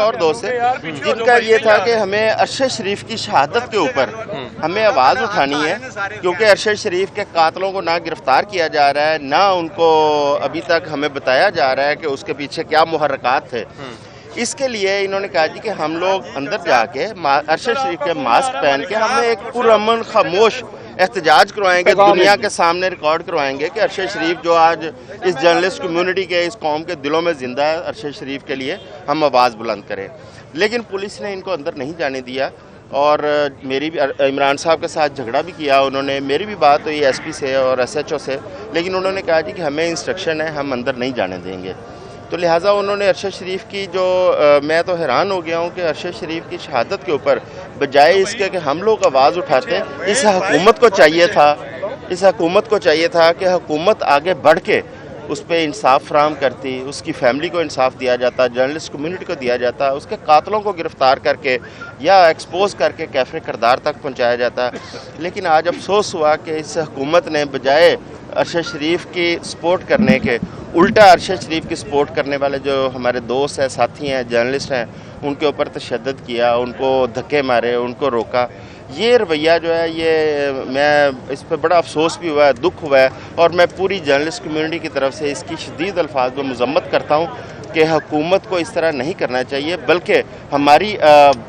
और दोस्त है जिनका ये था कि हमें अरशद शरीफ की शहादत के ऊपर हमें आवाज़ उठानी है, क्योंकि अरशद शरीफ के कातलों को ना गिरफ्तार किया जा रहा है, ना उनको अभी तक हमें बताया जा रहा है कि उसके पीछे क्या मुहर्रकात थे। इसके लिए इन्होंने कहा जी कि हम लोग अंदर जाके अरशद शरीफ के मास्क पहन के हमें एक पुरअमन खामोश एहतजाज करवाएंगे, दुनिया के सामने रिकॉर्ड करवाएंगे कि अरशद शरीफ जो आज इस जर्नलिस्ट कम्युनिटी के, इस कौम के दिलों में ज़िंदा है, अरशद शरीफ के लिए हम आवाज़ बुलंद करें। लेकिन पुलिस ने इनको अंदर नहीं जाने दिया और मेरी भी इमरान साहब के साथ झगड़ा भी किया उन्होंने। मेरी भी बात हुई एसपी से और SHO से, लेकिन उन्होंने कहा जी कि हमें इंस्ट्रक्शन है, हम अंदर नहीं जाने देंगे। तो लिहाजा उन्होंने अरशद शरीफ की जो मैं तो हैरान हो गया हूँ कि अरशद शरीफ की शहादत के ऊपर बजाय इसके कि हम लोग आवाज़ उठाते, इस हुकूमत को चाहिए था कि हुकूमत आगे बढ़ के उस पर इंसाफ फराहम करती, उसकी फैमिली को इंसाफ दिया जाता, जर्नलिस्ट कम्युनिटी को दिया जाता, उसके कातलों को गिरफ़्तार करके या एक्सपोज करके कैफे किरदार तक पहुँचाया जाता। लेकिन आज अफसोस हुआ कि इस हुकूमत ने बजाय अरशद शरीफ की सपोर्ट करने के उल्टा अरशद शरीफ की सपोर्ट करने वाले जो हमारे दोस्त हैं, साथी हैं, जर्नलिस्ट हैं, उनके ऊपर तशद्दुद किया, उनको धक्के मारे, उनको रोका। ये रवैया जो है, ये मैं इस पर बड़ा अफसोस भी हुआ है, दुख हुआ है, और मैं पूरी जर्नलिस्ट कम्युनिटी की तरफ से इसकी शदीद अल्फाज में मज़म्मत करता हूँ कि हुकूमत को इस तरह नहीं करना चाहिए, बल्कि हमारी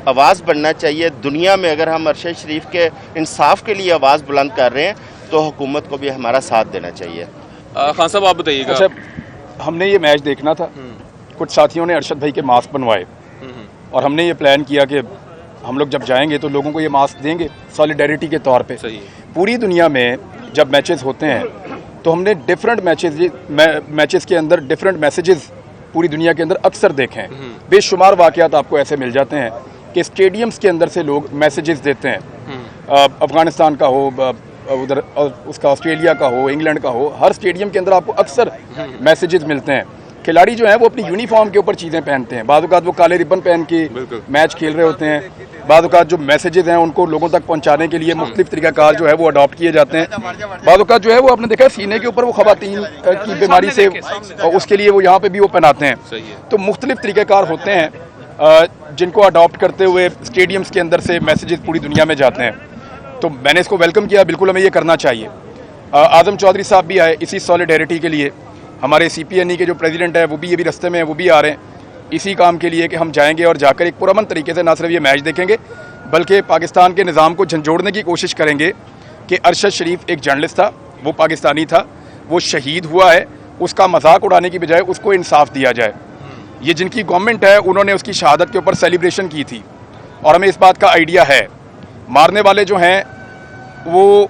आवाज़ बनना चाहिए दुनिया में। अगर हम अरशद शरीफ के इंसाफ के लिए आवाज़ बुलंद कर रहे हैं तो हुकूमत को भी हमारा साथ देना चाहिए। खान साहब आप बताइएगा। अच्छा, हमने ये मैच देखना था, कुछ साथियों ने अरशद भाई के मास्क बनवाए और हमने ये प्लान किया कि हम लोग जब जाएंगे तो लोगों को ये मास्क देंगे सॉलिडेरिटी के तौर पे। सही है। पूरी दुनिया में जब मैचेस होते हैं तो हमने डिफरेंट मैचेस के अंदर डिफरेंट मैसेजेस पूरी दुनिया के अंदर अक्सर देखे हैं। बेशुमार वाक़यात आपको ऐसे मिल जाते हैं कि स्टेडियम्स के अंदर से लोग मैसेजेस देते हैं। अफगानिस्तान का हो, उधर उसका ऑस्ट्रेलिया का हो, इंग्लैंड का हो, हर स्टेडियम के अंदर आपको अक्सर मैसेजेस मिलते हैं। खिलाड़ी जो हैं वो अपनी यूनिफॉर्म के ऊपर चीज़ें पहनते हैं, बाज़ औक़ात वो काले रिबन पहन के मैच खेल रहे होते हैं, बाज़ औक़ात जो मैसेजेस हैं उनको लोगों तक पहुंचाने के लिए मुख्तलिफ तरीक़ाकार जो है वो अडॉप्ट किए जाते हैं। बाज़ औक़ात जो है वो आपने देखा सीने के ऊपर वो ख़वातीन की बीमारी से उसके लिए वो यहाँ पर भी वो पहनाते हैं। तो मुख्तलिफ तरीक़ाकार होते हैं जिनको अडॉप्ट करते हुए स्टेडियम्स के अंदर से मैसेजेस पूरी दुनिया में जाते हैं। तो मैंने इसको वेलकम किया, बिल्कुल हमें ये करना चाहिए। आज़म चौधरी साहब भी आए इसी सॉलिडेरिटी के लिए, हमारे CPNE के जो प्रेसिडेंट है वो भी ये भी रास्ते में है, वो भी आ रहे हैं इसी काम के लिए कि हम जाएंगे और जाकर एक पुरअमन तरीके से ना सिर्फ ये मैच देखेंगे बल्कि पाकिस्तान के निज़ाम को झंझोड़ने की कोशिश करेंगे कि अरशद शरीफ एक जर्नलिस्ट था, वो पाकिस्तानी था, वो शहीद हुआ है, उसका मजाक उड़ाने की बजाय उसको इंसाफ दिया जाए। ये जिनकी गवर्नमेंट है उन्होंने उसकी शहादत के ऊपर सेलिब्रेशन की थी और हमें इस बात का आइडिया है। मारने वाले जो हैं वो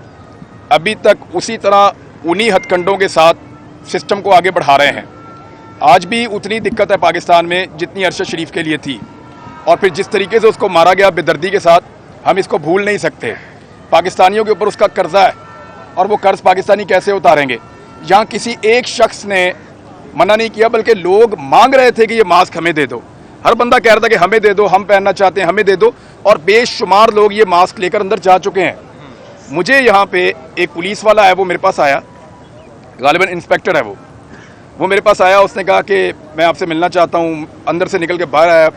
अभी तक उसी तरह उन्हीं हथकंडों के साथ सिस्टम को आगे बढ़ा रहे हैं। आज भी उतनी दिक्कत है पाकिस्तान में जितनी अरशद शरीफ के लिए थी, और फिर जिस तरीके से उसको मारा गया बेदर्दी के साथ, हम इसको भूल नहीं सकते। पाकिस्तानियों के ऊपर उसका कर्जा है और वो कर्ज पाकिस्तानी कैसे उतारेंगे। यहाँ किसी एक शख्स ने मना नहीं किया बल्कि लोग मांग रहे थे कि ये मास्क हमें दे दो, हर बंदा कह रहा था कि हमें दे दो, हम पहनना चाहते हैं, हमें दे दो, और बेशुमार लोग ये मास्क लेकर अंदर जा चुके हैं। मुझे यहाँ पे एक पुलिस वाला है, वो मेरे पास आया, गालिबन इंस्पेक्टर है वो मेरे पास आया, उसने कहा कि मैं आपसे मिलना चाहता हूँ। अंदर से निकल के बाहर आया,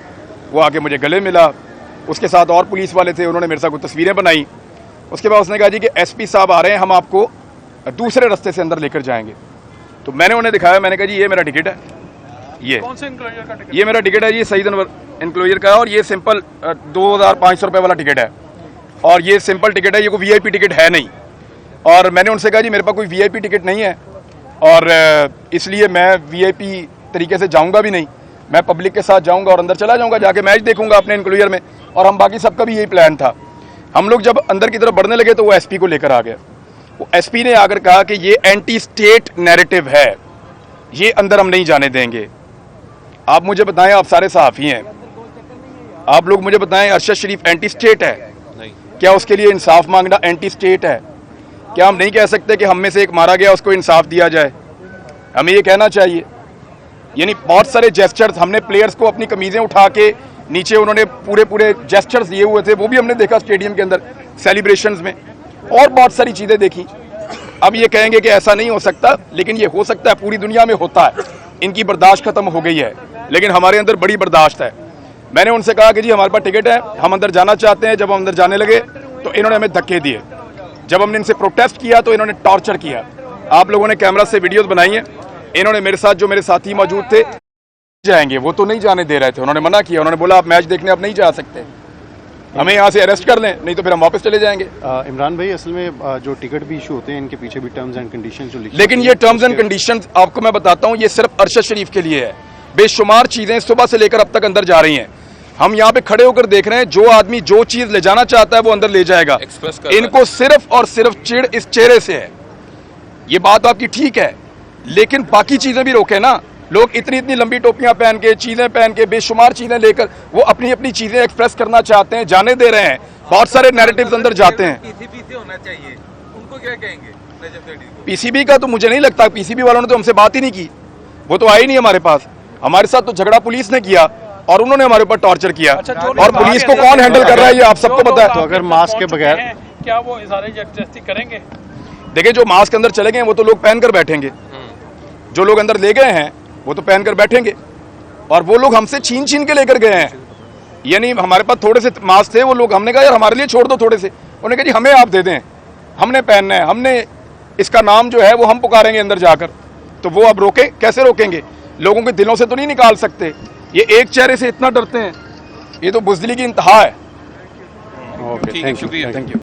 वो आके मुझे गले मिला, उसके साथ और पुलिस वाले थे, उन्होंने मेरे साथ कुछ तस्वीरें बनाई। उसके बाद उसने कहा जी कि SP साहब आ रहे हैं, हम आपको दूसरे रास्ते से अंदर लेकर जाएंगे। तो मैंने उन्हें दिखाया, मैंने कहा जी ये मेरा टिकट है, ये कौन से एनक्लोजर का टिकट? ये मेरा टिकट है, ये सईद अनवर एनक्लोजर का है, और ये सिंपल 2500 रुपये वाला टिकट है, और ये सिंपल टिकट है, ये कोई VIP टिकट है नहीं। और मैंने उनसे कहा जी मेरे पास कोई VIP टिकट नहीं है और इसलिए मैं VIP तरीके से जाऊंगा भी नहीं, मैं पब्लिक के साथ जाऊंगा और अंदर चला जाऊंगा, जाके मैच देखूंगा अपने एनक्लोजर में। और हम बाकी सबका भी यही प्लान था। हम लोग जब अंदर की तरफ बढ़ने लगे तो वो SP को लेकर आ गया। वो SP ने आकर कहा कि ये एंटी स्टेट नैरेटिव है, ये अंदर हम नहीं जाने देंगे। आप मुझे बताएं, आप सारे सहाफ़ी हैं, आप लोग मुझे बताएं अरशद शरीफ एंटी स्टेट है? नहीं। क्या उसके लिए इंसाफ मांगना एंटी स्टेट है? क्या हम नहीं कह सकते कि हम में से एक मारा गया उसको इंसाफ दिया जाए? हमें ये कहना चाहिए। यानी बहुत सारे जेस्चर्स हमने प्लेयर्स को अपनी कमीज़ें उठा के नीचे उन्होंने पूरे जेस्चर्स दिए हुए थे, वो भी हमने देखा स्टेडियम के अंदर सेलिब्रेशंस में, और बहुत सारी चीज़ें देखी। अब ये कहेंगे कि ऐसा नहीं हो सकता, लेकिन ये हो सकता है, पूरी दुनिया में होता है। इनकी बर्दाश्त ख़त्म हो गई है, लेकिन हमारे अंदर बड़ी बर्दाश्त है। मैंने उनसे कहा कि जी हमारे पास टिकट है, हम अंदर जाना चाहते हैं। जब हम अंदर जाने लगे तो इन्होंने हमें धक्के दिए। जब हमने इनसे प्रोटेस्ट किया तो इन्होंने टॉर्चर किया। आप लोगों ने कैमरा से वीडियोस बनाई हैं। इन्होंने मेरे साथ जो मेरे साथी मौजूद थे जाएंगे, वो तो नहीं जाने दे रहे थे। उन्होंने मना किया, उन्होंने बोला आप मैच देखने आप नहीं जा सकते, हमें यहाँ से अरेस्ट कर लें, नहीं तो फिर हम वापस चले जाएंगे। इमरान भाई, असल में जो टिकट भी इशू होते हैं इनके पीछे भी टर्म्स एंड कंडीशंस जो लिखी लेकिन ये टर्म्स एंड कंडीशंस आपको मैं बताता हूँ, ये सिर्फ अरशद शरीफ के लिए है। बेशुमार चीजें सुबह से लेकर अब तक अंदर जा रही हैं। हम यहाँ पे खड़े होकर देख रहे हैं, जो आदमी जो चीज ले जाना चाहता है वो अंदर ले जाएगा। इनको सिर्फ और सिर्फ चिढ़ इस चेहरे से है। ये बात आपकी ठीक है, लेकिन बाकी चीजें भी रोके ना। लोग इतनी इतनी लंबी टोपियां पहन के, चीजें पहन के, बेशुमार चीजें लेकर वो अपनी अपनी चीजें एक्सप्रेस करना चाहते हैं, जाने दे रहे हैं। बहुत सारे नैरेटिव्स अंदर जाते हैं। पीसीबी होना चाहिए, उनको क्या कहेंगे नजफ सेठी को? पीसीबी का तो मुझे नहीं लगता, पीसीबी वालों ने तो हमसे बात ही नहीं की, वो तो आए ही नहीं हमारे पास। हमारे साथ तो झगड़ा पुलिस ने किया और उन्होंने हमारे ऊपर टॉर्चर किया। और पुलिस को कौन हैंडल कर रहा है ये आप सबको पता है। तो अगर मास्क के बगैर क्या वो इज़हार जबरदस्ती करेंगे? देखिए, जो मास्क अंदर चले गए वो तो लोग पहनकर बैठेंगे, जो लोग अंदर ले गए हैं वो तो पहनकर बैठेंगे। और वो लोग हमसे छीन छीन के लेकर गए हैं। यानी हमारे पास थोड़े से मास्क थे, वो लोग, हमने कहा यार हमारे लिए छोड़ दो थोड़े से, उन्होंने कहा जी हमें आप दे दें, हमने पहनना है, हमने इसका नाम जो है वो हम पुकारेंगे अंदर जाकर। तो वो अब रोके, कैसे रोकेंगे? लोगों के दिलों से तो नहीं निकाल सकते। ये एक चेहरे से इतना डरते हैं, ये तो बुज़दिली की इंतहा है। Okay, thank you. Thank you.